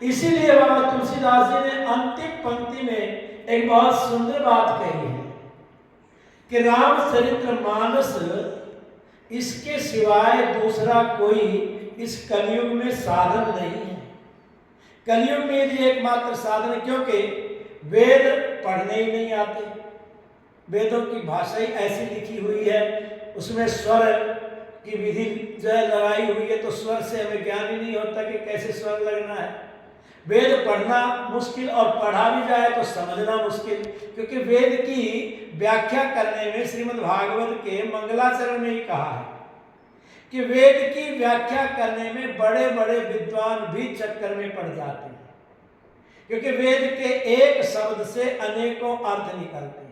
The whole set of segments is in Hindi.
इसीलिए बाबा तुलसीदास जी ने अंतिम पंक्ति में एक बहुत सुंदर बात कही है कि रामचरित्र मानस इसके सिवाय दूसरा कोई इस कलयुग में साधन नहीं है। कलयुग में यदि एकमात्र साधन है, क्योंकि वेद पढ़ने ही नहीं आते, वेदों की भाषा ही ऐसी लिखी हुई है, उसमें स्वर की विधि जो है लगाई हुई है, तो स्वर से हमें ज्ञान ही नहीं होता कि कैसे स्वर लगना है। वेद पढ़ना मुश्किल और पढ़ा भी जाए तो समझना मुश्किल, क्योंकि वेद की व्याख्या करने में श्रीमद् भागवत के मंगलाचरण में ही कहा है कि वेद की व्याख्या करने में बड़े बड़े विद्वान भी चक्कर में पड़ जाते हैं, क्योंकि वेद के एक शब्द से अनेकों अर्थ निकलते हैं।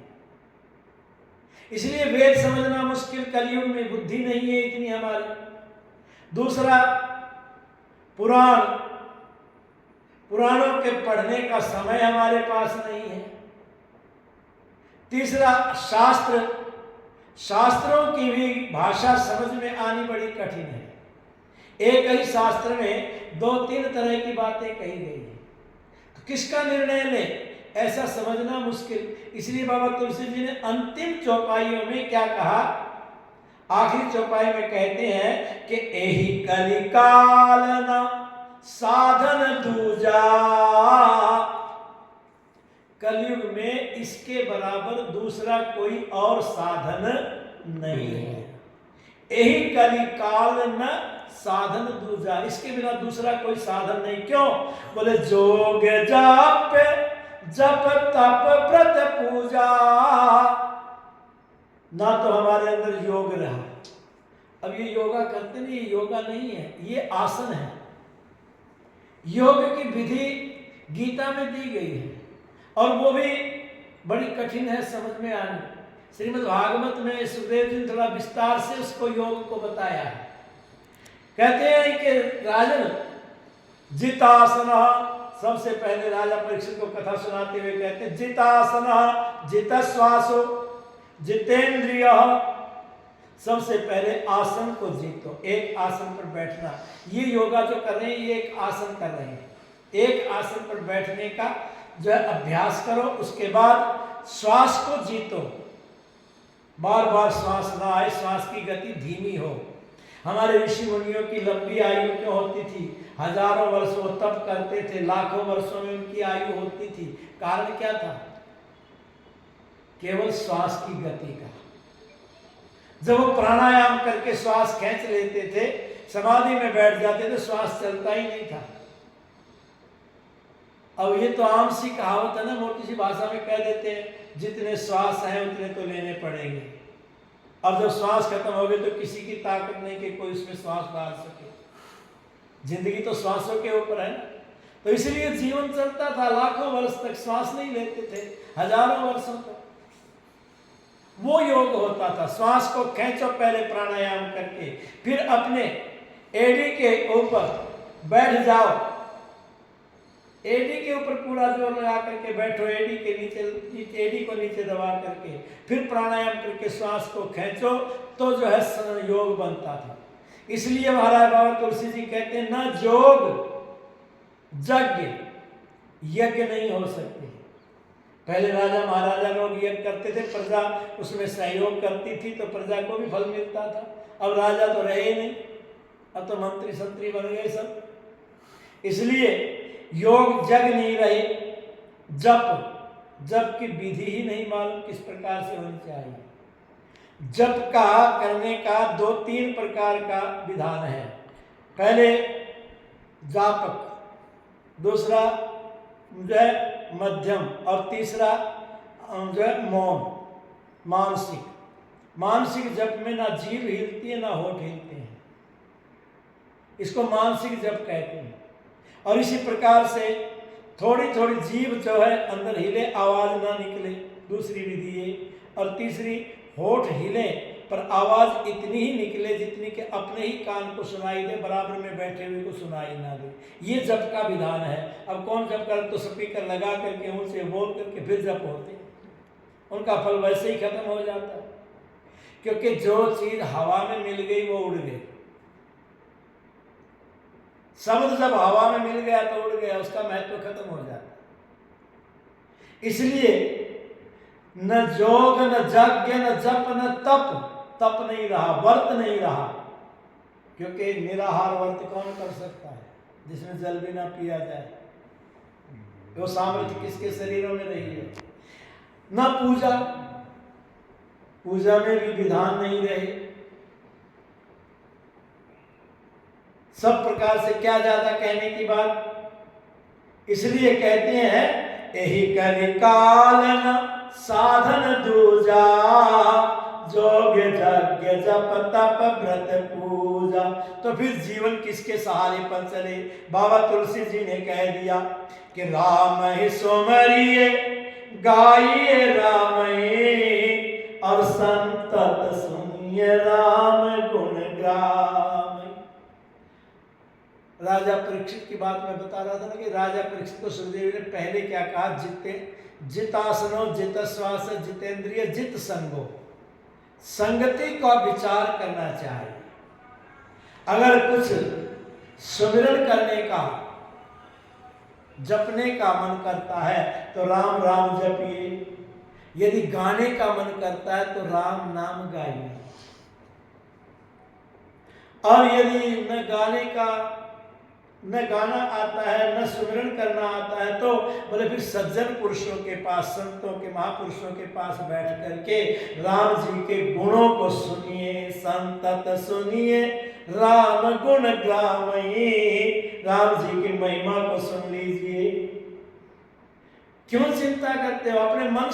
इसलिए वेद समझना मुश्किल, कलयुग में बुद्धि नहीं है इतनी हमारी। दूसरा, पुराणों के पढ़ने का समय हमारे पास नहीं है। तीसरा, शास्त्रों की भी भाषा समझ में आनी बड़ी कठिन है। एक ही शास्त्र में 2-3 तरह की बातें कही गई हैं, तो किसका निर्णय लें ऐसा समझना मुश्किल। इसलिए बाबा तुलसी जी ने अंतिम चौपाइयों में क्या कहा, आखिरी चौपाई में कहते हैं कि एही कलिकाल न साधन दूजा, कलयुग में इसके बराबर दूसरा कोई और साधन नहीं है। यही कलिकाल न साधन दूजा, इसके बिना दूसरा कोई साधन नहीं। क्यों? बोले जोग जाप जप तप व्रत पूजा, ना तो हमारे अंदर योग रहा। अब ये योगा करते नहीं, ये योगा नहीं है, ये आसन है। योग की विधि गीता में दी गई है और वो भी बड़ी कठिन है समझ में आनी। श्रीमद् भागवत में सुखदेव जी ने थोड़ा विस्तार से उसको योग को बताया है। कहते हैं कि राजन जितासन, सबसे पहले राजा परीक्षित को कथा सुनाते हुए कहते हैं जितासन जित श्वासो जितेंद्रिय, सबसे पहले आसन को जीतो, एक आसन पर बैठना। ये योगा जो कर रहे हैं ये एक आसन कर रहे हैं, एक आसन पर बैठने का जो है अभ्यास करो। उसके बाद श्वास को जीतो, बार बार श्वास ना आए, श्वास की गति धीमी हो। हमारे ऋषि मुनियों की लंबी आयु क्यों होती थी? हजारों वर्ष वो तप करते थे, लाखों वर्षों में उनकी आयु होती थी। कारण क्या था? केवल श्वास की गति का। जब वो प्राणायाम करके श्वास खींच लेते थे, समाधि में बैठ जाते थे, श्वास चलता ही नहीं था। अब ये तो आम सी कहावत है ना, मोटी सी भाषा में कह देते हैं जितने श्वास हैं उतने तो लेने पड़ेंगे। अब जब श्वास खत्म हो गई तो किसी की ताकत नहीं कि कोई उसमें श्वास डाल सके। जिंदगी तो श्वासों के ऊपर है ना, तो इसलिए जीवन चलता था, लाखों वर्ष तक श्वास नहीं लेते थे, हजारों वर्षों तक वो योग होता था। श्वास को खींचो पहले प्राणायाम करके, फिर अपने एडी के ऊपर बैठ जाओ, एडी के ऊपर पूरा जोर लगा करके बैठो, एडी के नीचे, एडी को नीचे दबा करके फिर प्राणायाम करके श्वास को खींचो, तो जो है योग बनता था। इसलिए महाराज बाबा तुलसी जी कहते हैं ना जोग यज्ञ नहीं हो सकते। पहले राजा महाराजा लोग यज्ञ करते थे, प्रजा उसमें सहयोग करती थी तो प्रजा को भी फल मिलता था। अब राजा तो रहे नहीं, अब तो मंत्री संतरी बन गए सब। इसलिए योग जग नहीं रहे। जप की विधि ही नहीं मालूम किस प्रकार से होनी चाहिए। जप का करने का 2-3 प्रकार का विधान है। पहले जापक, दूसरा जो है मध्यम, और तीसरा जो है मौन। मानसिक जप में ना जीभ हिलती है ना होठ हिलते हैं, इसको मानसिक जप कहते हैं। और इसी प्रकार से थोड़ी थोड़ी जीभ जो है अंदर हिले, आवाज ना निकले, दूसरी विधि है। और तीसरी होठ हिले पर आवाज इतनी ही निकले जितनी कि अपने ही कान को सुनाई दे, बराबर में बैठे हुए को सुनाई ना दे। ये जप का विधान है। अब कौन जप कर, तो स्पीकर लगा करके उनसे बोल करके फिर जप होते, उनका फल वैसे ही खत्म हो जाता है, क्योंकि जो चीज हवा में मिल गई वो उड़ गई। शब्द जब हवा में मिल गया तो उड़ गया, उसका महत्व खत्म हो जाता। इसलिए न जोग न यज्ञ न जप न तप नहीं रहा, व्रत नहीं रहा, क्योंकि निराहार व्रत कौन कर सकता है जिसमें जल भी ना पिया जाए? वो सामर्थ्य किसके शरीरों में रही है? न पूजा में भी विधान नहीं रहे। सब प्रकार से क्या ज्यादा कहने की बात, इसलिए कहते हैं यही करि कालन साधन दूजा, जोग यज्ञ जप तप व्रत पूजा। तो फिर जीवन किसके सहारे पर चले? बाबा तुलसी जी ने कह दिया कि राम ही सोमरिए गाइए राम ही, और संतत सुनिए राम गुण ग्राम। राजा परीक्षित की बात मैं बता रहा था ना कि राजा परीक्षित को सुखदेव ने पहले क्या कहा? जितासनो जितश्वास जितेंद्रिय जित संगो, संगति का विचार करना चाहिए। अगर कुछ सुमिरन करने का, जपने का मन करता है तो राम राम जपिए, यदि गाने का मन करता है तो राम नाम गाइए, और यदि न गाना आता है न सुमिरन करना आता है तो बोले फिर सज्जन पुरुषों के पास, संतों के, महापुरुषों के पास बैठ करके राम जी के गुणों को सुनिए, संतत सुनिए राम गुण ग्रामई, राम जी की महिमा को सुन लीजिए। क्यों चिंता करते हो? अपने मन